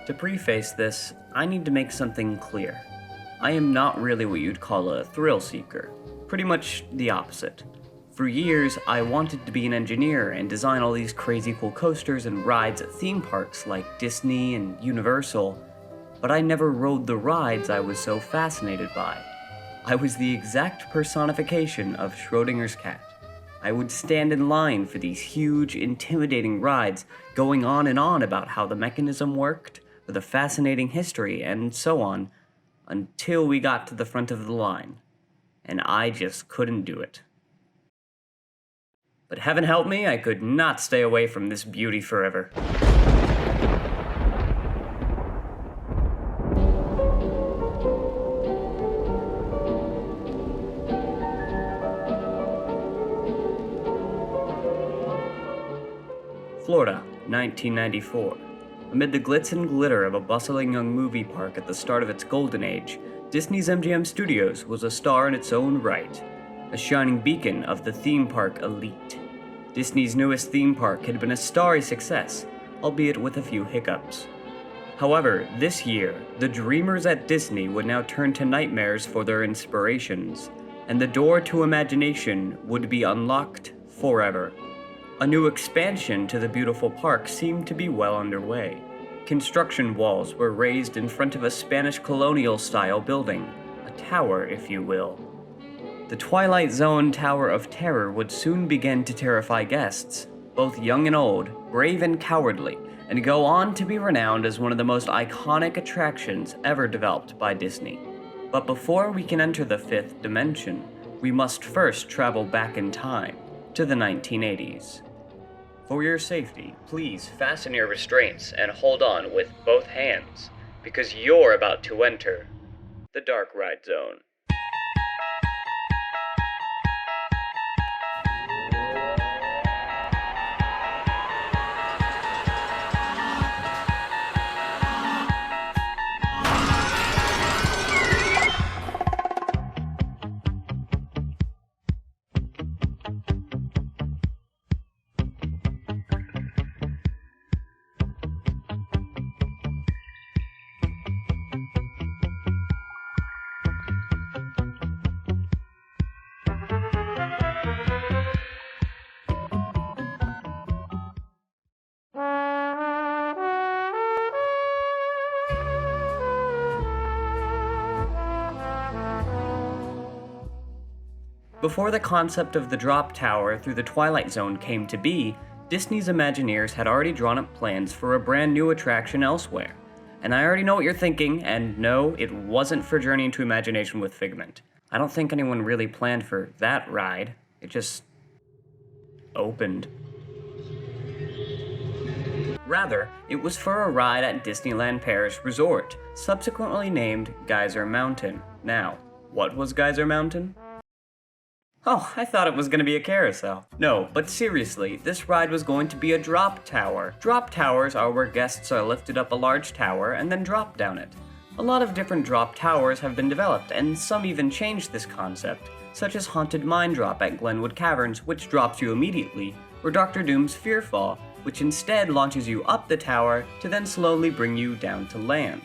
To preface this, I need to make something clear. I am not really what you'd call a thrill seeker. Pretty much the opposite. For years, I wanted to be an engineer and design all these crazy cool coasters and rides at theme parks like Disney and Universal, but I never rode the rides I was so fascinated by. I was the exact personification of Schrodinger's cat. I would stand in line for these huge, intimidating rides, going on and on about how the mechanism worked, with a fascinating history, and so on, until we got to the front of the line. And I just couldn't do it. But heaven help me, I could not stay away from this beauty forever. Florida, 1994. Amid the glitz and glitter of a bustling young movie park at the start of its golden age, Disney's MGM Studios was a star in its own right, a shining beacon of the theme park elite. Disney's newest theme park had been a starry success, albeit with a few hiccups. However, this year, the dreamers at Disney would now turn to nightmares for their inspirations, and the door to imagination would be unlocked forever. A new expansion to the beautiful park seemed to be well underway. Construction walls were raised in front of a Spanish colonial-style building, a tower, if you will. The Twilight Zone Tower of Terror would soon begin to terrify guests, both young and old, brave and cowardly, and go on to be renowned as one of the most iconic attractions ever developed by Disney. But before we can enter the fifth dimension, we must first travel back in time, to the 1980s. For your safety, please fasten your restraints and hold on with both hands, because you're about to enter the Dark Ride Zone. Before the concept of the Drop Tower through the Twilight Zone came to be, Disney's Imagineers had already drawn up plans for a brand new attraction elsewhere. And I already know what you're thinking, and no, it wasn't for Journey into Imagination with Figment. I don't think anyone really planned for that ride. It just opened. Rather, it was for a ride at Disneyland Paris Resort, subsequently named Geyser Mountain. Now, what was Geyser Mountain? Oh, I thought it was going to be a carousel. No, but seriously, this ride was going to be a drop tower. Drop towers are where guests are lifted up a large tower and then drop down it. A lot of different drop towers have been developed, and some even changed this concept, such as Haunted Mine Drop at Glenwood Caverns, which drops you immediately, or Dr. Doom's Fearfall, which instead launches you up the tower to then slowly bring you down to land.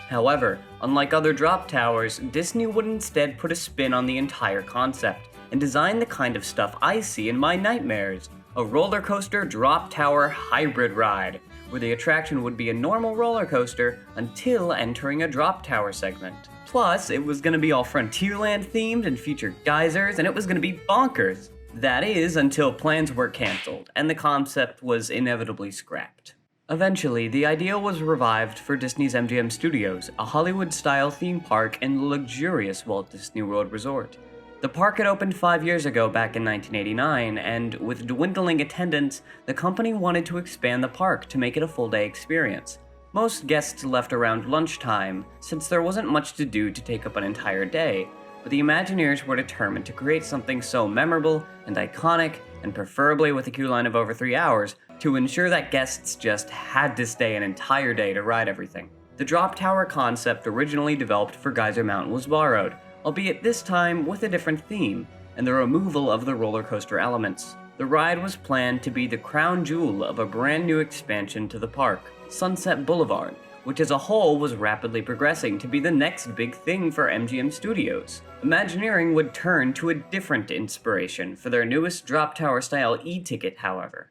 However, unlike other drop towers, Disney would instead put a spin on the entire concept, and design the kind of stuff I see in my nightmares, a roller coaster drop tower hybrid ride, where the attraction would be a normal roller coaster until entering a drop tower segment. Plus, it was gonna be all Frontierland themed and feature geysers, and it was gonna be bonkers. That is, until plans were canceled, and the concept was inevitably scrapped. Eventually, the idea was revived for Disney's MGM Studios, a Hollywood-style theme park in the luxurious Walt Disney World Resort. The park had opened 5 years ago back in 1989, and with dwindling attendance, the company wanted to expand the park to make it a full-day experience. Most guests left around lunchtime, since there wasn't much to do to take up an entire day, but the Imagineers were determined to create something so memorable and iconic, and preferably with a queue line of over 3 hours, to ensure that guests just had to stay an entire day to ride everything. The drop tower concept originally developed for Geyser Mountain was borrowed, albeit this time with a different theme, and the removal of the roller coaster elements. The ride was planned to be the crown jewel of a brand new expansion to the park, Sunset Boulevard, which as a whole was rapidly progressing to be the next big thing for MGM Studios. Imagineering would turn to a different inspiration for their newest drop tower style e-ticket, however.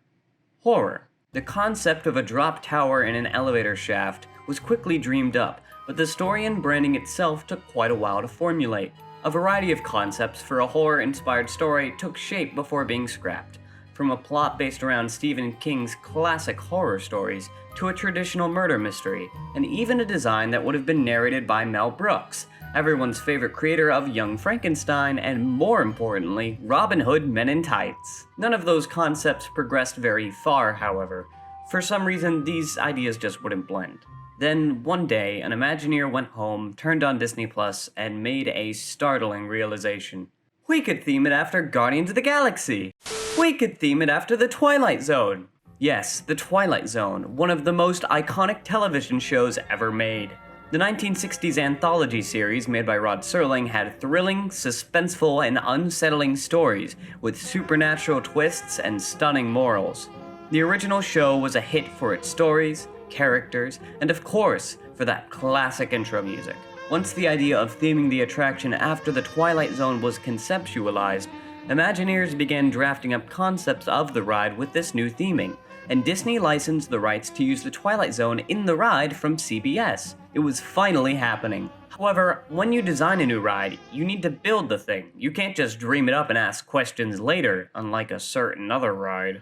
Horror. The concept of a drop tower in an elevator shaft was quickly dreamed up, but the story and branding itself took quite a while to formulate. A variety of concepts for a horror-inspired story took shape before being scrapped, from a plot based around Stephen King's classic horror stories to a traditional murder mystery, and even a design that would have been narrated by Mel Brooks, everyone's favorite creator of Young Frankenstein and, more importantly, Robin Hood Men in Tights. None of those concepts progressed very far, however. For some reason, these ideas just wouldn't blend. Then, one day, an Imagineer went home, turned on Disney Plus, and made a startling realization. We could theme it after Guardians of the Galaxy! We could theme it after The Twilight Zone! Yes, The Twilight Zone, one of the most iconic television shows ever made. The 1960s anthology series made by Rod Serling had thrilling, suspenseful, and unsettling stories with supernatural twists and stunning morals. The original show was a hit for its stories, characters, and of course, for that classic intro music. Once the idea of theming the attraction after The Twilight Zone was conceptualized, Imagineers began drafting up concepts of the ride with this new theming, and Disney licensed the rights to use The Twilight Zone in the ride from CBS. It was finally happening. However, when you design a new ride, you need to build the thing. You can't just dream it up and ask questions later, unlike a certain other ride.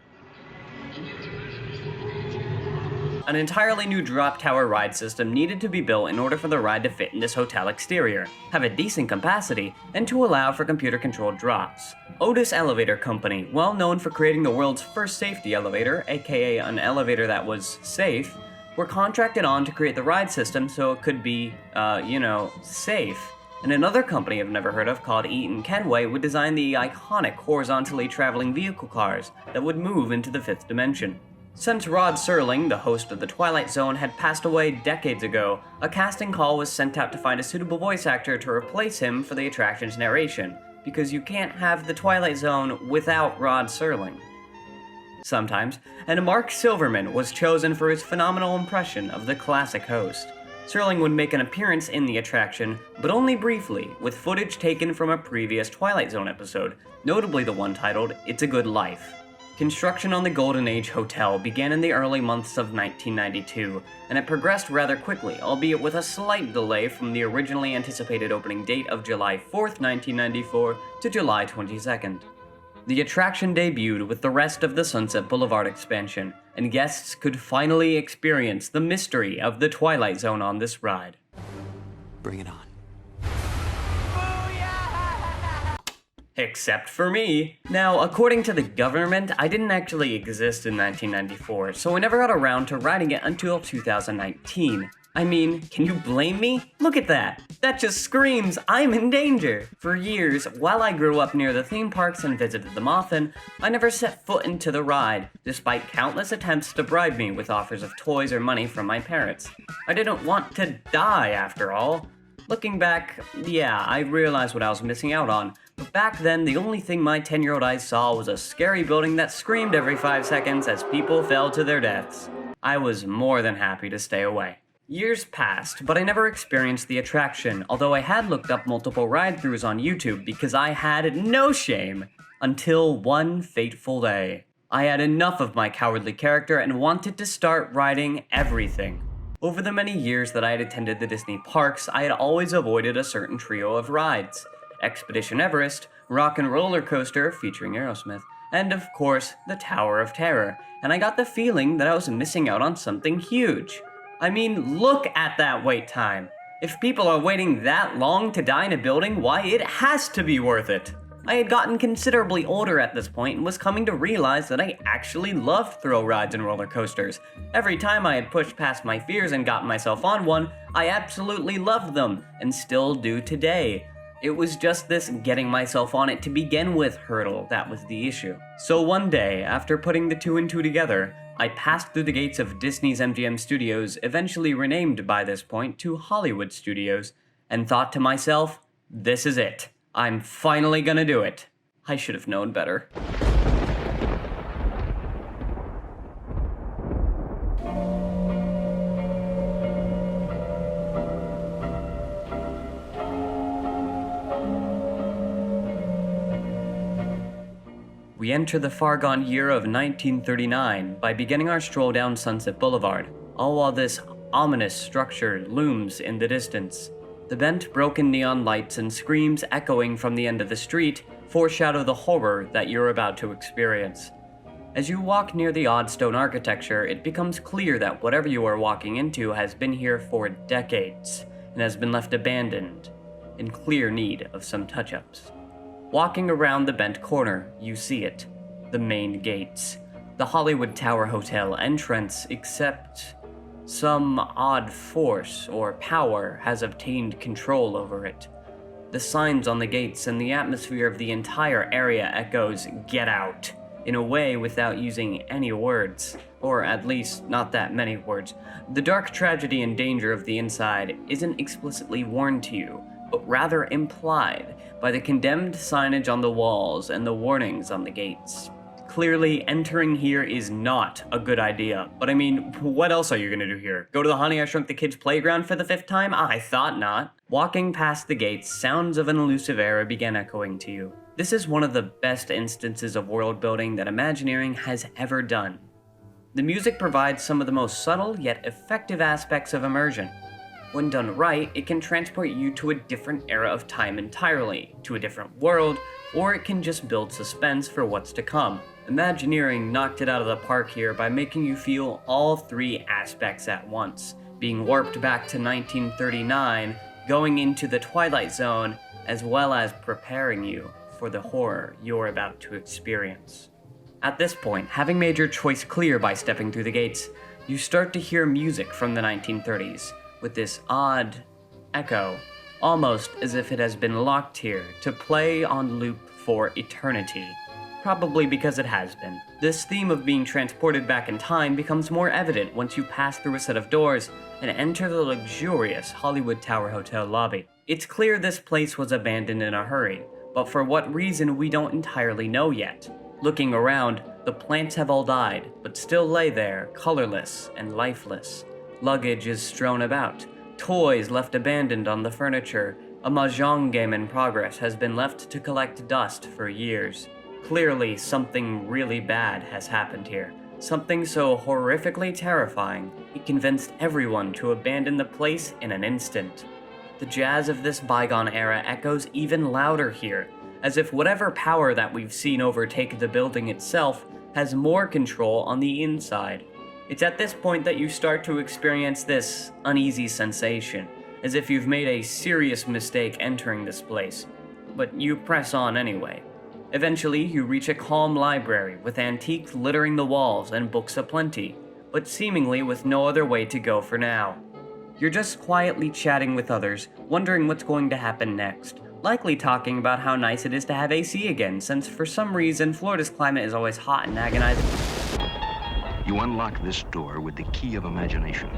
An entirely new drop tower ride system needed to be built in order for the ride to fit in this hotel exterior, have a decent capacity, and to allow for computer-controlled drops. Otis Elevator Company, well known for creating the world's first safety elevator, aka an elevator that was safe, were contracted on to create the ride system so it could be, safe. And another company I've never heard of called Eaton Kenway would design the iconic horizontally traveling vehicle cars that would move into the fifth dimension. Since Rod Serling, the host of The Twilight Zone, had passed away decades ago, a casting call was sent out to find a suitable voice actor to replace him for the attraction's narration, because you can't have The Twilight Zone without Rod Serling. Sometimes, and Mark Silverman was chosen for his phenomenal impression of the classic host. Serling would make an appearance in the attraction, but only briefly, with footage taken from a previous Twilight Zone episode, notably the one titled It's a Good Life. Construction on the Golden Age Hotel began in the early months of 1992, and it progressed rather quickly, albeit with a slight delay from the originally anticipated opening date of July 4th, 1994 to July 22nd. The attraction debuted with the rest of the Sunset Boulevard expansion, and guests could finally experience the mystery of the Twilight Zone on this ride. Bring it on. Except for me. Now, according to the government, I didn't actually exist in 1994, so I never got around to riding it until 2019. I mean, can you blame me? Look at that! That just screams I'm in danger! For years, while I grew up near the theme parks and visited them often, I never set foot into the ride, despite countless attempts to bribe me with offers of toys or money from my parents. I didn't want to die, after all. Looking back, yeah, I realized what I was missing out on, but back then the only thing my 10-year-old eyes saw was a scary building that screamed every 5 seconds as people fell to their deaths. I was more than happy to stay away. Years passed, but I never experienced the attraction, although I had looked up multiple ride-throughs on YouTube because I had no shame. Until one fateful day. I had enough of my cowardly character and wanted to start riding everything. Over the many years that I had attended the Disney parks, I had always avoided a certain trio of rides. Expedition Everest, Rock and Roller Coaster featuring Aerosmith, and of course, the Tower of Terror, and I got the feeling that I was missing out on something huge. I mean, look at that wait time. If people are waiting that long to die in a building, why, it has to be worth it. I had gotten considerably older at this point and was coming to realize that I actually loved thrill rides and roller coasters. Every time I had pushed past my fears and gotten myself on one, I absolutely loved them, and still do today. It was just this getting myself on it to begin with hurdle that was the issue. So one day, after putting the two and two together, I passed through the gates of Disney's MGM Studios, eventually renamed by this point to Hollywood Studios, and thought to myself, this is it. I'm finally gonna do it. I should have known better. We enter the far-gone year of 1939 by beginning our stroll down Sunset Boulevard, all while this ominous structure looms in the distance. The bent, broken neon lights and screams echoing from the end of the street foreshadow the horror that you're about to experience. As you walk near the odd stone architecture, it becomes clear that whatever you are walking into has been here for decades and has been left abandoned, in clear need of some touch-ups. Walking around the bent corner, you see it. The main gates. The Hollywood Tower Hotel entrance, except some odd force or power has obtained control over it. The signs on the gates and the atmosphere of the entire area echoes, "Get out," in a way without using any words, or at least not that many words. The dark tragedy and danger of the inside isn't explicitly warned to you, but rather implied by the condemned signage on the walls and the warnings on the gates. Clearly, entering here is not a good idea, but I mean, what else are you gonna do here? Go to the Honey, I Shrunk the Kids playground for the 5th time? I thought not. Walking past the gates, sounds of an elusive era began echoing to you. This is one of the best instances of world building that Imagineering has ever done. The music provides some of the most subtle yet effective aspects of immersion. When done right, it can transport you to a different era of time entirely, to a different world, or it can just build suspense for what's to come. Imagineering knocked it out of the park here by making you feel all three aspects at once, being warped back to 1939, going into the Twilight Zone, as well as preparing you for the horror you're about to experience. At this point, having made your choice clear by stepping through the gates, you start to hear music from the 1930s, with this odd echo, almost as if it has been locked here to play on loop for eternity. Probably because it has been. This theme of being transported back in time becomes more evident once you pass through a set of doors and enter the luxurious Hollywood Tower Hotel lobby. It's clear this place was abandoned in a hurry, but for what reason we don't entirely know yet. Looking around, the plants have all died, but still lay there, colorless and lifeless. Luggage is strewn about, toys left abandoned on the furniture. A mahjong game in progress has been left to collect dust for years. Clearly, something really bad has happened here. Something so horrifically terrifying, it convinced everyone to abandon the place in an instant. The jazz of this bygone era echoes even louder here, as if whatever power that we've seen overtake the building itself has more control on the inside. It's at this point that you start to experience this uneasy sensation, as if you've made a serious mistake entering this place, but you press on anyway. Eventually, you reach a calm library with antiques littering the walls and books aplenty, but seemingly with no other way to go for now. You're just quietly chatting with others, wondering what's going to happen next, likely talking about how nice it is to have AC again, since for some reason Florida's climate is always hot and agonizing. You unlock this door with the key of imagination.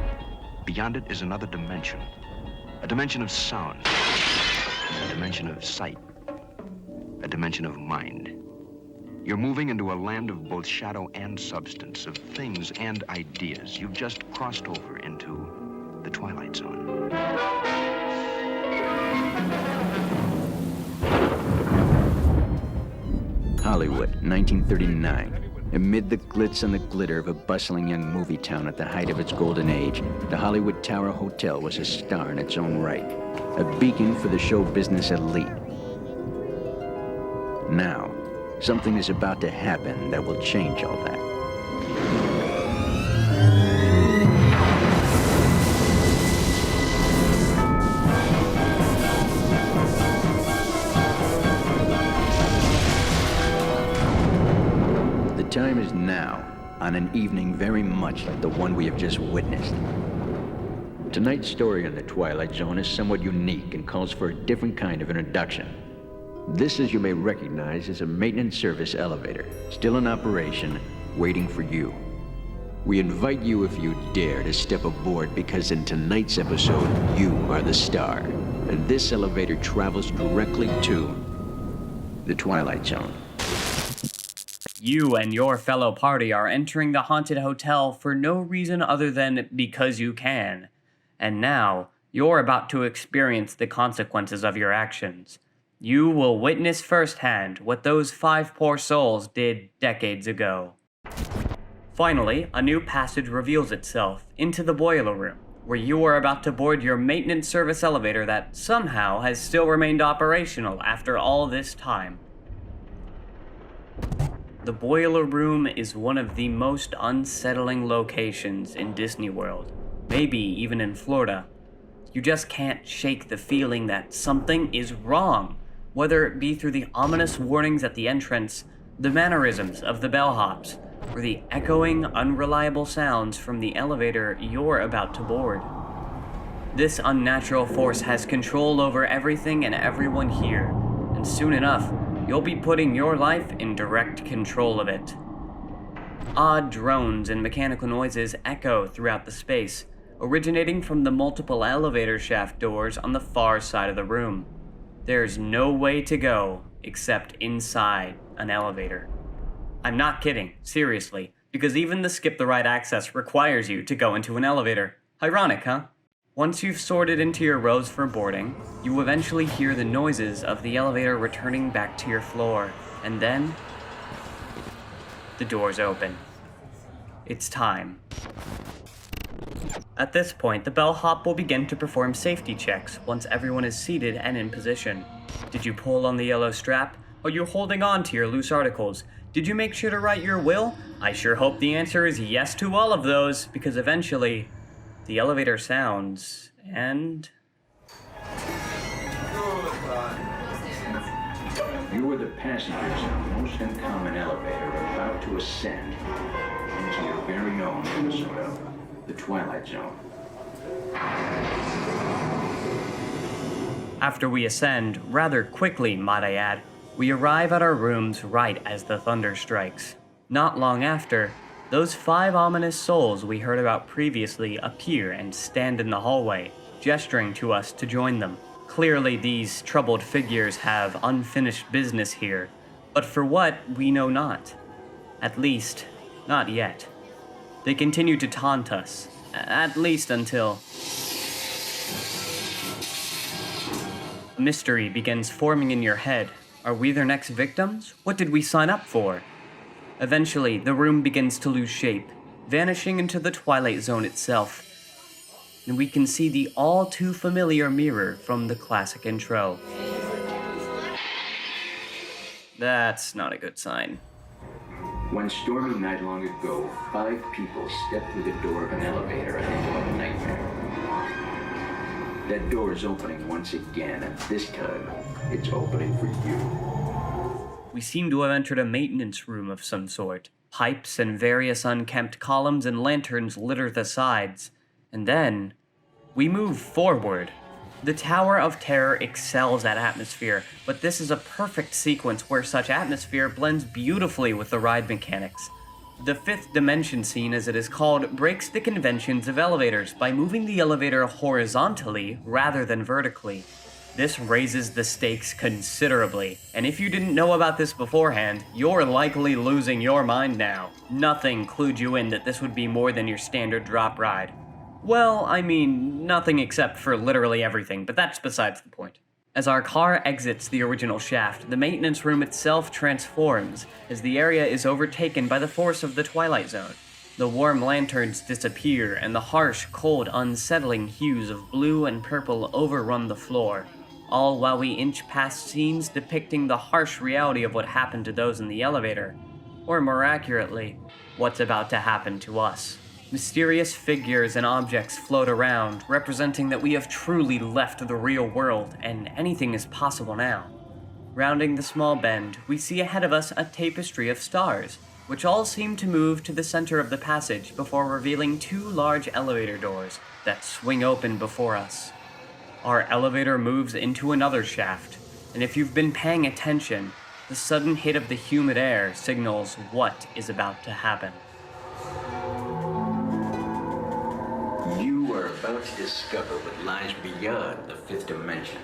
Beyond it is another dimension. A dimension of sound. A dimension of sight. A dimension of mind. You're moving into a land of both shadow and substance, of things and ideas. You've just crossed over into the Twilight Zone. Hollywood, 1939. Amid the glitz and the glitter of a bustling young movie town at the height of its golden age, the Hollywood Tower Hotel was a star in its own right, a beacon for the show business elite. Now, something is about to happen that will change all that. The time is now, on an evening very much like the one we have just witnessed. Tonight's story on the Twilight Zone is somewhat unique and calls for a different kind of introduction. This, as you may recognize, is a maintenance service elevator, still in operation, waiting for you. We invite you, if you dare, to step aboard, because in tonight's episode, you are the star, and this elevator travels directly to the Twilight Zone. You and your fellow party are entering the haunted hotel for no reason other than because you can. And now, you're about to experience the consequences of your actions. You will witness firsthand what those 5 poor souls did decades ago. Finally, a new passage reveals itself into the boiler room, where you are about to board your maintenance service elevator that somehow has still remained operational after all this time. The boiler room is one of the most unsettling locations in Disney World, maybe even in Florida. You just can't shake the feeling that something is wrong, whether it be through the ominous warnings at the entrance, the mannerisms of the bellhops, or the echoing, unreliable sounds from the elevator you're about to board. This unnatural force has control over everything and everyone here, and soon enough, you'll be putting your life in direct control of it. Odd drones and mechanical noises echo throughout the space, originating from the multiple elevator shaft doors on the far side of the room. There's no way to go except inside an elevator. I'm not kidding, seriously, because even the skip the ride access requires you to go into an elevator. Ironic, huh? Once you've sorted into your rows for boarding, you eventually hear the noises of the elevator returning back to your floor, and then the doors open. It's time. At this point, the bellhop will begin to perform safety checks once everyone is seated and in position. Did you pull on the yellow strap? Are you holding on to your loose articles? Did you make sure to write your will? I sure hope the answer is yes to all of those, because eventually, the elevator sounds, and... You are the passengers of the most uncommon elevator about to ascend into your very own episode, The Twilight Zone. After we ascend, rather quickly, might I add, we arrive at our rooms right as the thunder strikes. Not long after, those 5 ominous souls we heard about previously appear and stand in the hallway, gesturing to us to join them. Clearly, these troubled figures have unfinished business here, but for what, we know not. At least, not yet. They continue to taunt us, at least until... a mystery begins forming in your head. Are we their next victims? What did we sign up for? Eventually, the room begins to lose shape, vanishing into the Twilight Zone itself. And we can see the all-too-familiar mirror from the classic intro. That's not a good sign. One stormy night long ago, 5 people stepped through the door of an elevator and into a nightmare. That door is opening once again, and this time, it's opening for you. We seem to have entered a maintenance room of some sort. Pipes and various unkempt columns and lanterns litter the sides. And then, we move forward. The Tower of Terror excels at atmosphere, but this is a perfect sequence where such atmosphere blends beautifully with the ride mechanics. The 5th dimension scene, as it is called, breaks the conventions of elevators by moving the elevator horizontally rather than vertically. This raises the stakes considerably, and if you didn't know about this beforehand, you're likely losing your mind now. Nothing clued you in that this would be more than your standard drop ride. Well, I mean, nothing except for literally everything, but that's besides the point. As our car exits the original shaft, the maintenance room itself transforms as the area is overtaken by the force of the Twilight Zone. The warm lanterns disappear, and the harsh, cold, unsettling hues of blue and purple overrun the floor, all while we inch past scenes depicting the harsh reality of what happened to those in the elevator, or more accurately, what's about to happen to us. Mysterious figures and objects float around, representing that we have truly left the real world, and anything is possible now. Rounding the small bend, we see ahead of us a tapestry of stars, which all seem to move to the center of the passage before revealing 2 large elevator doors that swing open before us. Our elevator moves into another shaft, and if you've been paying attention, the sudden hit of the humid air signals what is about to happen. You are about to discover what lies beyond the 5th dimension,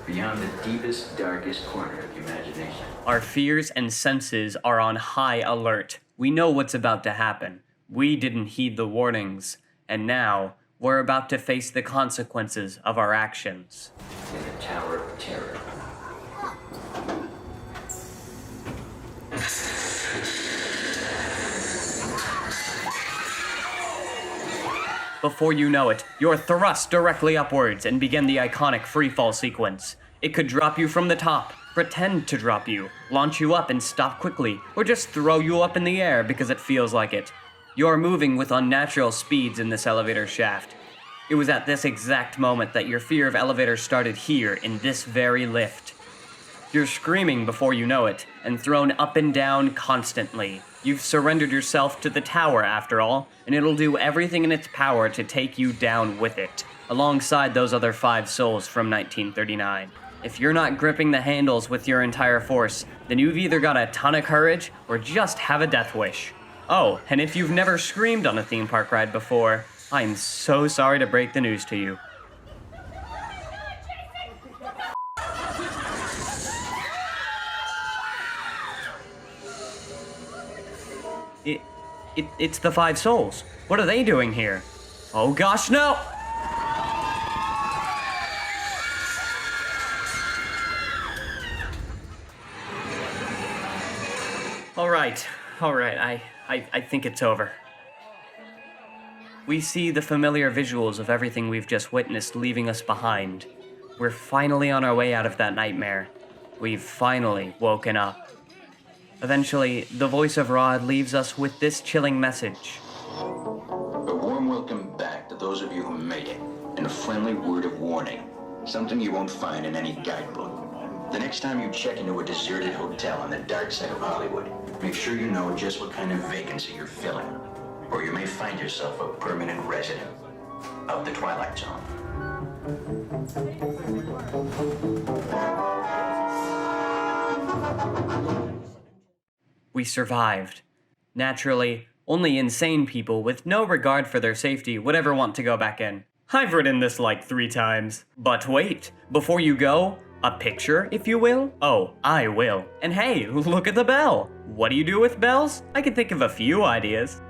beyond the deepest, darkest corner of the imagination. Our fears and senses are on high alert. We know what's about to happen. We didn't heed the warnings, and now we're about to face the consequences of our actions. In the Tower of Terror. Before you know it, you're thrust directly upwards and begin the iconic freefall sequence. It could drop you from the top, pretend to drop you, launch you up and stop quickly, or just throw you up in the air because it feels like it. You're moving with unnatural speeds in this elevator shaft. It was at this exact moment that your fear of elevators started here in this very lift. You're screaming before you know it, and thrown up and down constantly. You've surrendered yourself to the tower after all, and it'll do everything in its power to take you down with it, alongside those other 5 souls from 1939. If you're not gripping the handles with your entire force, then you've either got a ton of courage or just have a death wish. Oh, and if you've never screamed on a theme park ride before, I'm so sorry to break the news to you. It's the 5 souls. What are they doing here? Oh gosh, no! All right, I think it's over. We see the familiar visuals of everything we've just witnessed leaving us behind. We're finally on our way out of that nightmare. We've finally woken up. Eventually, the voice of Rod leaves us with this chilling message. A warm welcome back to those of you who made it, and a friendly word of warning. Something you won't find in any guidebook. The next time you check into a deserted hotel on the dark side of Hollywood, make sure you know just what kind of vacancy you're filling, or you may find yourself a permanent resident of the Twilight Zone. We survived. Naturally, only insane people with no regard for their safety would ever want to go back in. I've written this like 3 times. But wait, before you go, a picture, if you will? Oh, I will. And hey, look at the bell. What do you do with bells? I can think of a few ideas.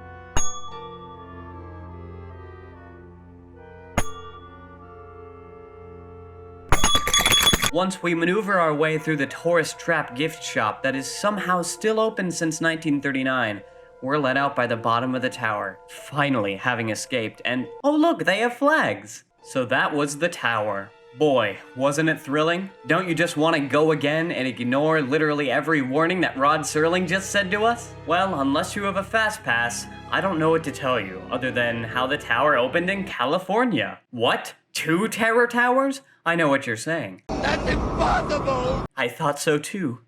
Once we maneuver our way through the tourist trap gift shop that is somehow still open since 1939, we're let out by the bottom of the tower, finally having escaped, and oh look, they have flags! So that was the tower. Boy, wasn't it thrilling? Don't you just want to go again and ignore literally every warning that Rod Serling just said to us? Well, unless you have a fast pass, I don't know what to tell you, other than how the tower opened in California. What? 2 terror towers? I know what you're saying. That's impossible! I thought so too.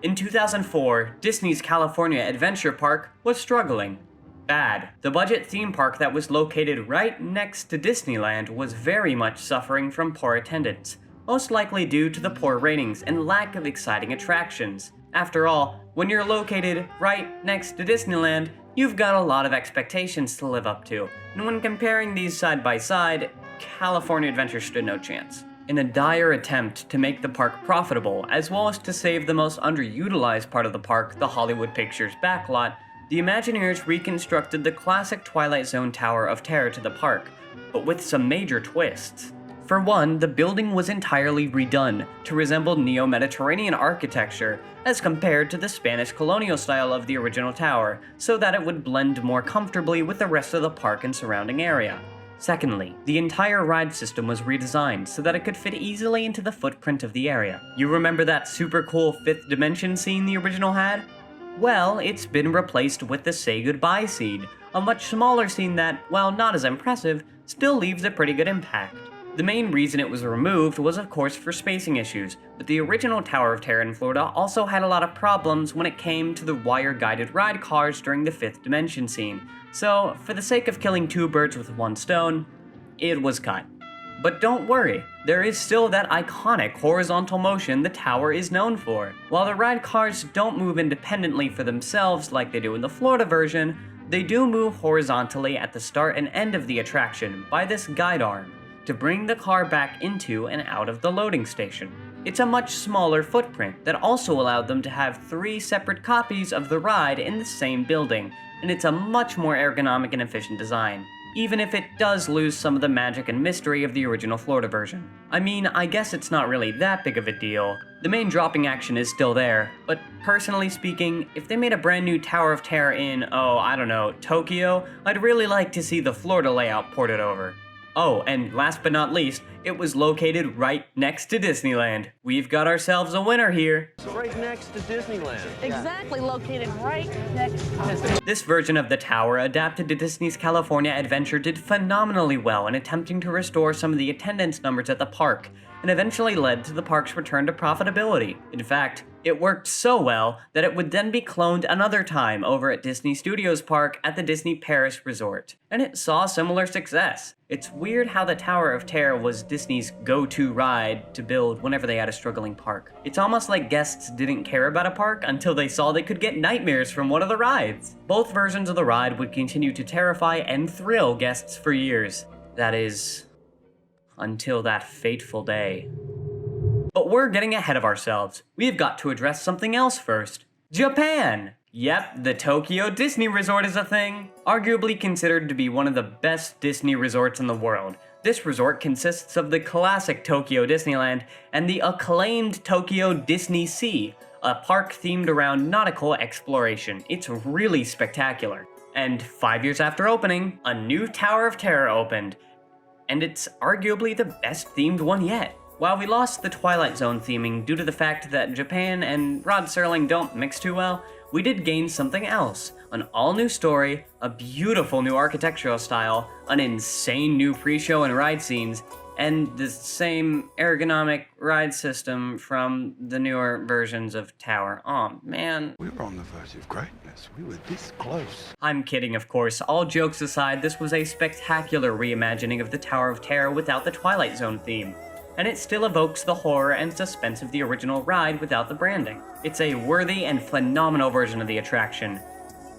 In 2004, Disney's California Adventure Park was struggling. Bad. The budget theme park that was located right next to Disneyland was very much suffering from poor attendance, most likely due to the poor ratings and lack of exciting attractions. After all, when you're located right next to Disneyland, you've got a lot of expectations to live up to, and when comparing these side by side, California Adventure stood no chance. In a dire attempt to make the park profitable, as well as to save the most underutilized part of the park, the Hollywood Pictures backlot, the Imagineers reconstructed the classic Twilight Zone Tower of Terror to the park, but with some major twists. For one, the building was entirely redone to resemble Neo-Mediterranean architecture as compared to the Spanish colonial style of the original tower, so that it would blend more comfortably with the rest of the park and surrounding area. Secondly, the entire ride system was redesigned so that it could fit easily into the footprint of the area. You remember that super cool 5th dimension scene the original had? Well, it's been replaced with the Say Goodbye scene, a much smaller scene that, while not as impressive, still leaves a pretty good impact. The main reason it was removed was of course for spacing issues, but the original Tower of Terror in Florida also had a lot of problems when it came to the wire-guided ride cars during the 5th dimension scene, so for the sake of killing 2 birds with 1 stone, it was cut. But don't worry, there is still that iconic horizontal motion the tower is known for. While the ride cars don't move independently for themselves like they do in the Florida version, they do move horizontally at the start and end of the attraction by this guide arm, to bring the car back into and out of the loading station. It's a much smaller footprint that also allowed them to have 3 separate copies of the ride in the same building, and it's a much more ergonomic and efficient design. even if it does lose some of the magic and mystery of the original Florida version. I mean, I guess it's not really that big of a deal. The main dropping action is still there, but personally speaking, if they made a brand new Tower of Terror in, I don't know, Tokyo, I'd really like to see the Florida layout ported over. Oh, and last but not least, it was located right next to Disneyland. We've got ourselves a winner here. Right next to Disneyland. Exactly, located right next to Disney. This version of the tower, adapted to Disney's California Adventure, did phenomenally well in attempting to restore some of the attendance numbers at the park, and eventually led to the park's return to profitability. In fact, it worked so well that it would then be cloned another time over at Disney Studios Park at the Disney Paris Resort, and it saw similar success. It's weird how the Tower of Terror was Disney's go-to ride to build whenever they had a struggling park. It's almost like guests didn't care about a park until they saw they could get nightmares from one of the rides. Both versions of the ride would continue to terrify and thrill guests for years. That is, until that fateful day. But we're getting ahead of ourselves. We've got to address something else first. Japan! Yep, the Tokyo Disney Resort is a thing. Arguably considered to be one of the best Disney resorts in the world. This resort consists of the classic Tokyo Disneyland and the acclaimed Tokyo Disney Sea, a park themed around nautical exploration. It's really spectacular. And 5 years after opening, a new Tower of Terror opened, and it's arguably the best themed one yet. While we lost the Twilight Zone theming due to the fact that Japan and Rod Serling don't mix too well, we did gain something else. An all-new story, a beautiful new architectural style, an insane new pre-show and ride scenes, and the same ergonomic ride system from the newer versions of Tower. Aw, man. We were on the verge of greatness. We were this close. I'm kidding, of course. All jokes aside, this was a spectacular reimagining of the Tower of Terror without the Twilight Zone theme, and it still evokes the horror and suspense of the original ride without the branding. It's a worthy and phenomenal version of the attraction,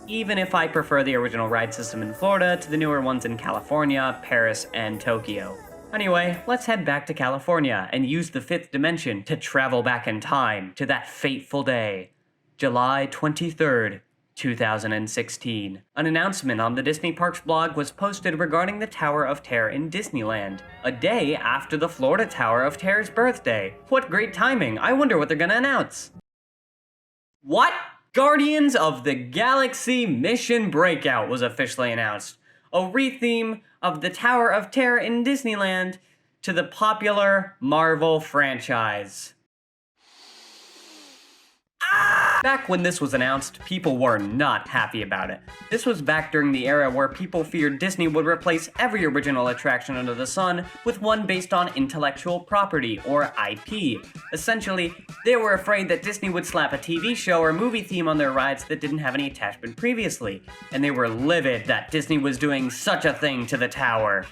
even if I prefer the original ride system in Florida to the newer ones in California, Paris, and Tokyo. Anyway, let's head back to California and use the fifth dimension to travel back in time to that fateful day, July 23rd, 2016. An announcement on the Disney Parks blog was posted regarding the Tower of Terror in Disneyland, a day after the Florida Tower of Terror's birthday. What great timing! I wonder what they're gonna announce. What? Guardians of the Galaxy Mission Breakout was officially announced, a retheme of the Tower of Terror in Disneyland to the popular Marvel franchise. Back when this was announced, people were not happy about it. This was back during the era where people feared Disney would replace every original attraction under the sun with one based on intellectual property, or IP. Essentially, they were afraid that Disney would slap a TV show or movie theme on their rides that didn't have any attachment previously, and they were livid that Disney was doing such a thing to the tower.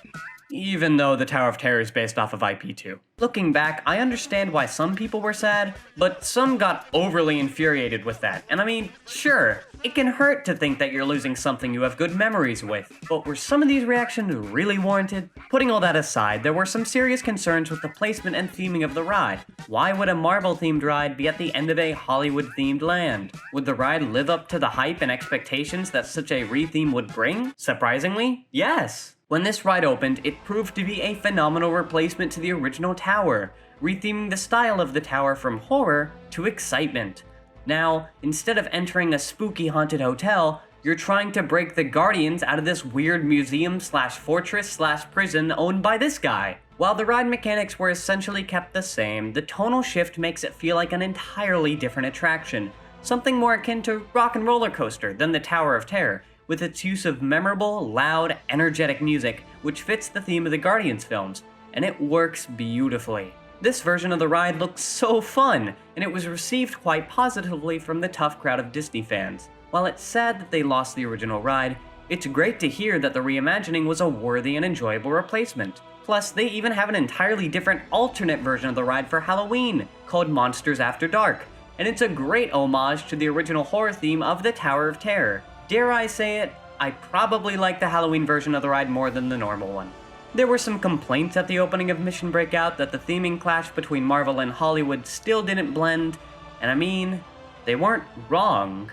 Even though the Tower of Terror is based off of IP too. Looking back, I understand why some people were sad, but some got overly infuriated with that. And I mean, sure, it can hurt to think that you're losing something you have good memories with, but were some of these reactions really warranted? Putting all that aside, there were some serious concerns with the placement and theming of the ride. Why would a Marvel-themed ride be at the end of a Hollywood-themed land? Would the ride live up to the hype and expectations that such a retheme would bring? Surprisingly, yes. When this ride opened, it proved to be a phenomenal replacement to the original tower, retheming the style of the tower from horror to excitement. Now, instead of entering a spooky haunted hotel, you're trying to break the Guardians out of this weird museum/fortress/prison owned by this guy. While the ride mechanics were essentially kept the same, the tonal shift makes it feel like an entirely different attraction, something more akin to Rock and Roller Coaster than the Tower of Terror, with its use of memorable, loud, energetic music, which fits the theme of the Guardians films, and it works beautifully. This version of the ride looks so fun, and it was received quite positively from the tough crowd of Disney fans. While it's sad that they lost the original ride, it's great to hear that the reimagining was a worthy and enjoyable replacement. Plus, they even have an entirely different alternate version of the ride for Halloween, called Monsters After Dark, and it's a great homage to the original horror theme of the Tower of Terror. Dare I say it, I probably like the Halloween version of the ride more than the normal one. There were some complaints at the opening of Mission Breakout that the theming clash between Marvel and Hollywood still didn't blend, and I mean, they weren't wrong.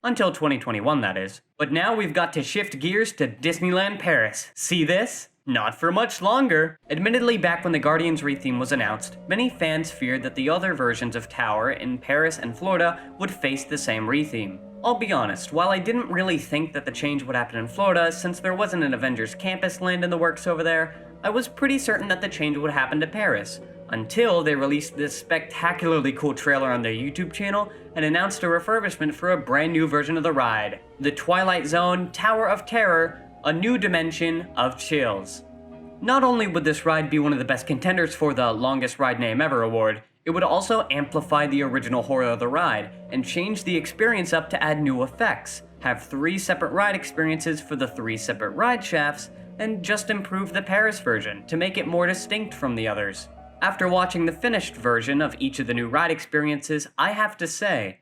Until 2021, that is. But now we've got to shift gears to Disneyland Paris. See this? Not for much longer. Admittedly, back when the Guardians retheme was announced, many fans feared that the other versions of Tower in Paris and Florida would face the same retheme. I'll be honest, while I didn't really think that the change would happen in Florida since there wasn't an Avengers Campus land in the works over there, I was pretty certain that the change would happen to Paris, until they released this spectacularly cool trailer on their YouTube channel and announced a refurbishment for a brand new version of the ride, the Twilight Zone Tower of Terror, a new dimension of chills. Not only would this ride be one of the best contenders for the Longest Ride Name Ever award, it would also amplify the original horror of the ride and change the experience up to add new effects, have 3 separate ride experiences for the 3 separate ride shafts, and just improve the Paris version to make it more distinct from the others. After watching the finished version of each of the new ride experiences, I have to say,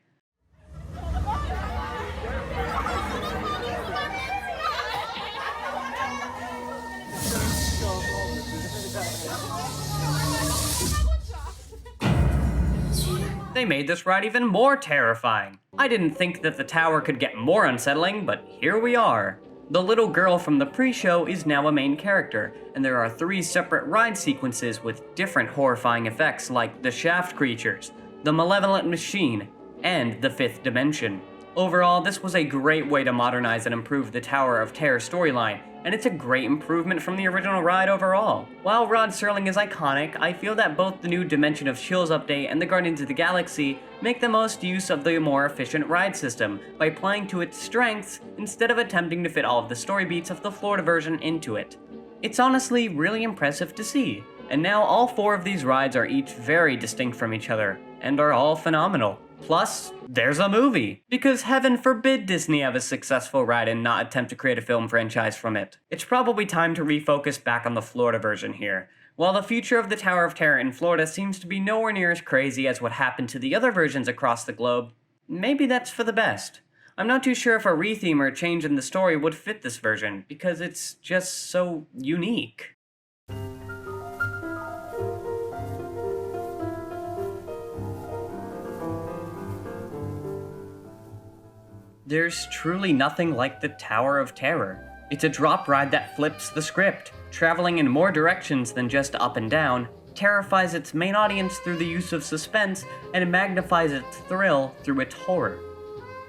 they made this ride even more terrifying. I didn't think that the tower could get more unsettling, but here we are. The little girl from the pre-show is now a main character, and there are 3 separate ride sequences with different horrifying effects like the shaft creatures, the malevolent machine, and the 5th dimension. Overall, this was a great way to modernize and improve the Tower of Terror storyline, and it's a great improvement from the original ride overall. While Rod Serling is iconic, I feel that both the new Dimension of Chills update and the Guardians of the Galaxy make the most use of the more efficient ride system by playing to its strengths instead of attempting to fit all of the story beats of the Florida version into it. It's honestly really impressive to see, and now all 4 of these rides are each very distinct from each other, and are all phenomenal. Plus, there's a movie! Because heaven forbid Disney have a successful ride and not attempt to create a film franchise from it. It's probably time to refocus back on the Florida version here. While the future of the Tower of Terror in Florida seems to be nowhere near as crazy as what happened to the other versions across the globe, maybe that's for the best. I'm not too sure if a retheme or a change in the story would fit this version, because it's just so unique. There's truly nothing like the Tower of Terror. It's a drop ride that flips the script, traveling in more directions than just up and down, terrifies its main audience through the use of suspense, and magnifies its thrill through its horror.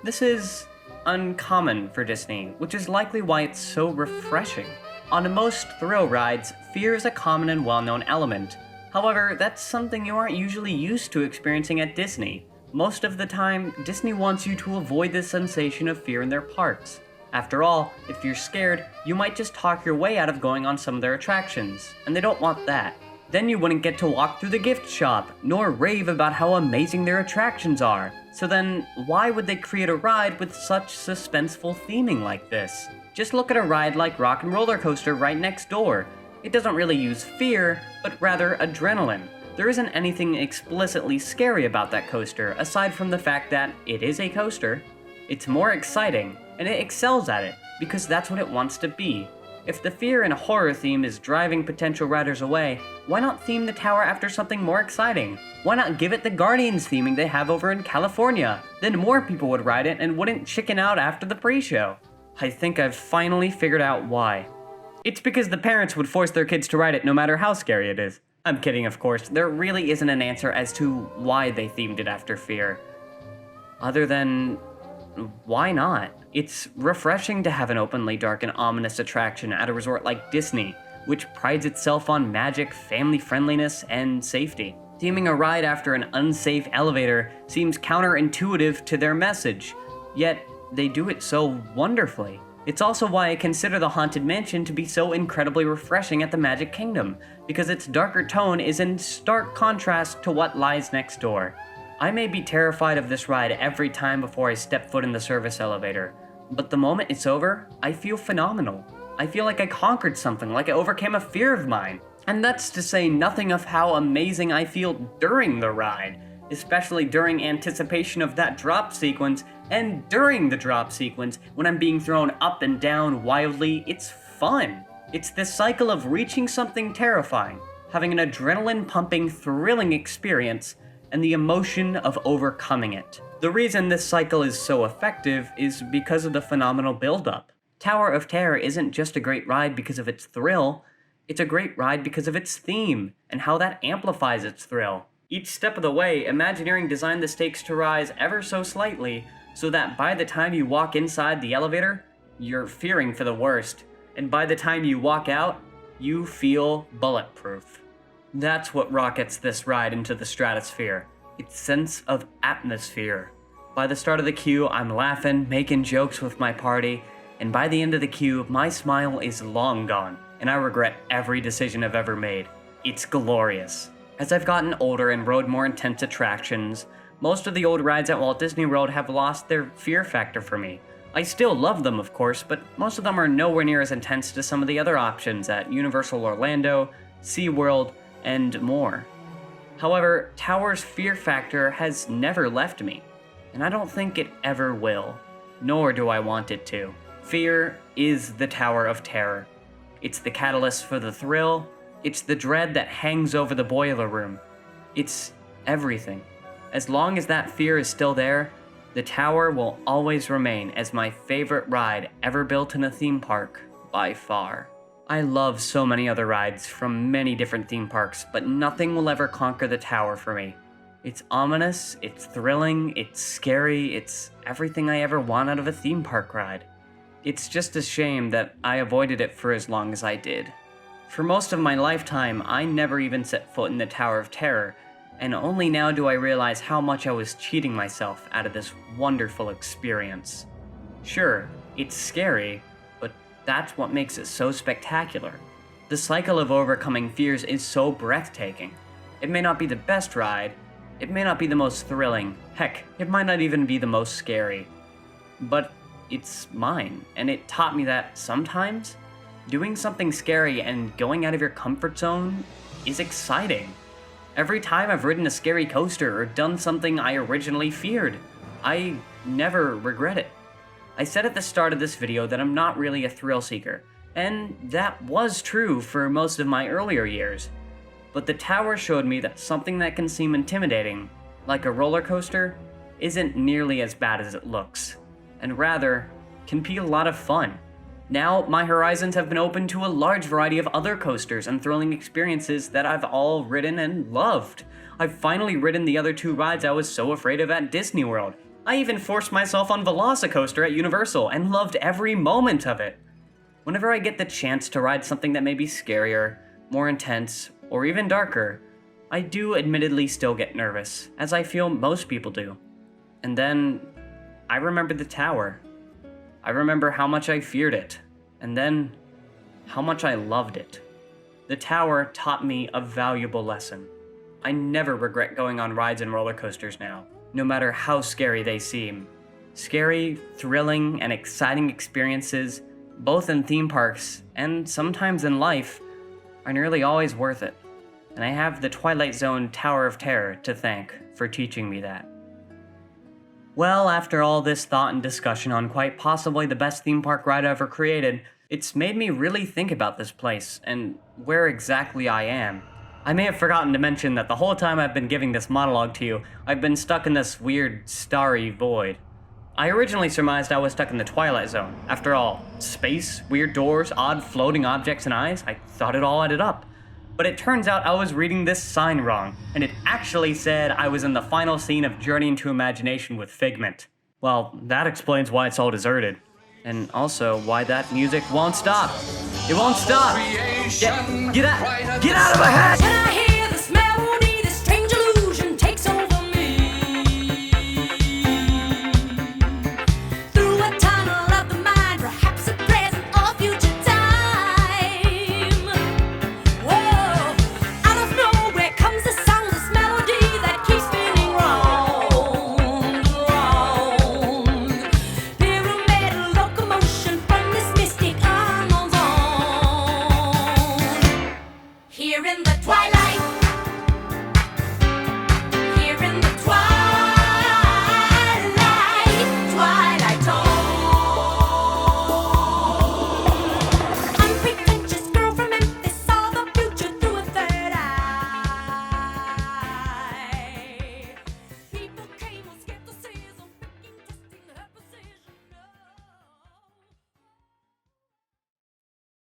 This is uncommon for Disney, which is likely why it's so refreshing. On most thrill rides, fear is a common and well-known element. However, that's something you aren't usually used to experiencing at Disney. Most of the time, Disney wants you to avoid the sensation of fear in their parks. After all, if you're scared, you might just talk your way out of going on some of their attractions, and they don't want that. Then you wouldn't get to walk through the gift shop, nor rave about how amazing their attractions are. So then, why would they create a ride with such suspenseful theming like this? Just look at a ride like Rock and Roller Coaster right next door. It doesn't really use fear, but rather adrenaline. There isn't anything explicitly scary about that coaster, aside from the fact that it is a coaster. It's more exciting, and it excels at it, because that's what it wants to be. If the fear and horror theme is driving potential riders away, why not theme the tower after something more exciting? Why not give it the Guardians theming they have over in California? Then more people would ride it and wouldn't chicken out after the pre-show. I think I've finally figured out why. It's because the parents would force their kids to ride it no matter how scary it is. I'm kidding, of course. There really isn't an answer as to why they themed it after fear. Other than, why not? It's refreshing to have an openly dark and ominous attraction at a resort like Disney, which prides itself on magic, family friendliness, and safety. Theming a ride after an unsafe elevator seems counterintuitive to their message, yet they do it so wonderfully. It's also why I consider the Haunted Mansion to be so incredibly refreshing at the Magic Kingdom, because its darker tone is in stark contrast to what lies next door. I may be terrified of this ride every time before I step foot in the service elevator, but the moment it's over, I feel phenomenal. I feel like I conquered something, like I overcame a fear of mine. And that's to say nothing of how amazing I feel during the ride, especially during anticipation of that drop sequence, and during the drop sequence, when I'm being thrown up and down wildly. It's fun. It's this cycle of reaching something terrifying, having an adrenaline-pumping, thrilling experience, and the emotion of overcoming it. The reason this cycle is so effective is because of the phenomenal build-up. Tower of Terror isn't just a great ride because of its thrill, it's a great ride because of its theme, and how that amplifies its thrill. Each step of the way, Imagineering designed the stakes to rise ever so slightly, so that by the time you walk inside the elevator, you're fearing for the worst, and by the time you walk out, you feel bulletproof. That's what rockets this ride into the stratosphere, its sense of atmosphere. By the start of the queue, I'm laughing, making jokes with my party, and by the end of the queue, my smile is long gone, and I regret every decision I've ever made. It's glorious. As I've gotten older and rode more intense attractions, most of the old rides at Walt Disney World have lost their fear factor for me. I still love them, of course, but most of them are nowhere near as intense to some of the other options at Universal Orlando, SeaWorld, and more. However, Tower's fear factor has never left me, and I don't think it ever will, nor do I want it to. Fear is the Tower of Terror. It's the catalyst for the thrill, it's the dread that hangs over the boiler room. It's everything. As long as that fear is still there, the Tower will always remain as my favorite ride ever built in a theme park, by far. I love so many other rides from many different theme parks, but nothing will ever conquer the Tower for me. It's ominous, it's thrilling, it's scary, it's everything I ever want out of a theme park ride. It's just a shame that I avoided it for as long as I did. For most of my lifetime, I never even set foot in the Tower of Terror, and only now do I realize how much I was cheating myself out of this wonderful experience. Sure, it's scary, but that's what makes it so spectacular. The cycle of overcoming fears is so breathtaking. It may not be the best ride, it may not be the most thrilling, heck, it might not even be the most scary, but it's mine, and it taught me that sometimes doing something scary and going out of your comfort zone is exciting. Every time I've ridden a scary coaster or done something I originally feared, I never regret it. I said at the start of this video that I'm not really a thrill seeker, and that was true for most of my earlier years. But the Tower showed me that something that can seem intimidating, like a roller coaster, isn't nearly as bad as it looks, and rather can be a lot of fun. Now, my horizons have been opened to a large variety of other coasters and thrilling experiences that I've all ridden and loved. I've finally ridden the other two rides I was so afraid of at Disney World. I even forced myself on Velocicoaster at Universal and loved every moment of it. Whenever I get the chance to ride something that may be scarier, more intense, or even darker, I do admittedly still get nervous, as I feel most people do. And then I remember the Tower. I remember how much I feared it, and then how much I loved it. The Tower taught me a valuable lesson. I never regret going on rides and roller coasters now, no matter how scary they seem. Scary, thrilling, and exciting experiences, both in theme parks and sometimes in life, are nearly always worth it. And I have the Twilight Zone Tower of Terror to thank for teaching me that. Well, after all this thought and discussion on quite possibly the best theme park ride ever created, it's made me really think about this place and where exactly I am. I may have forgotten to mention that the whole time I've been giving this monologue to you, I've been stuck in this weird, starry void. I originally surmised I was stuck in the Twilight Zone. After all, space, weird doors, odd floating objects and eyes, I thought it all added up. But it turns out I was reading this sign wrong, and it actually said I was in the final scene of Journey into Imagination with Figment. Well, that explains why it's all deserted. And also why that music won't stop. It won't stop! Get out of my head!